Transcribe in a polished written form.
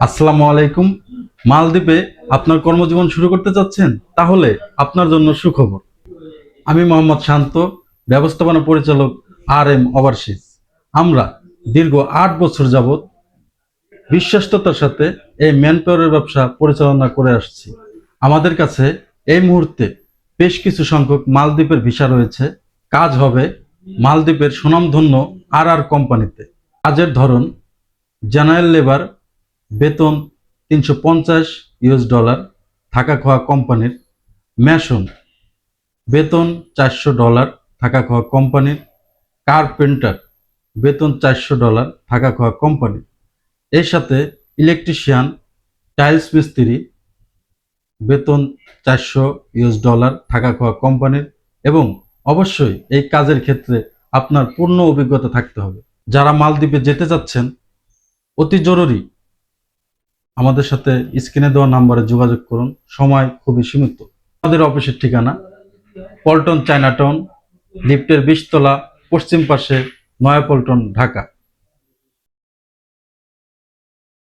আসসালামু আলাইকুম। মালদ্বীপে আপনার কর্মজীবন শুরু করতে চাচ্ছেন, তাহলে আপনার জন্য সুখবর। আমি মোহাম্মদ শান্ত, ব্যবস্থাপনা পরিচালক, ওভারসিজ। আমরা দীর্ঘ 8 বছর যাবৎ বিশ্বস্ততার সাথে এই ম্যানপাওয়ারের ব্যবসা পরিচালনা করে আসছি। আমাদের কাছে এই মুহূর্তে বেশ কিছু সংখ্যক মালদ্বীপের ভিসা রয়েছে। কাজ হবে মালদ্বীপের সুনামধন্য কোম্পানিতে। কাজের ধরন: জেনারেল লেবার, বেতন $350, থাকা খাওয়া কোম্পানির। মেশন, বেতন $400, থাকা খাওয়া কোম্পানির। কার্পেন্টার, বেতন $400, থাকা খাওয়া কোম্পানির। এর সাথে ইলেকট্রিশিয়ান, টাইলস মিস্ত্রি, বেতন $400, থাকা খাওয়া কোম্পানির। এবং অবশ্যই এই কাজের ক্ষেত্রে আপনার পূর্ণ অভিজ্ঞতা থাকতে হবে। যারা মালদ্বীপে যেতে চাচ্ছেন, অতি জরুরি আমাদের সাথে স্ক্রিনে দেওয়া নাম্বারে যোগাযোগ করুন। সময় খুবই সীমিত। আমাদের অফিসের ঠিকানা পল্টন চায়না টাউন, লিফটের 20 তলা, পশ্চিম পাশে, নয়াপল্টন, ঢাকা।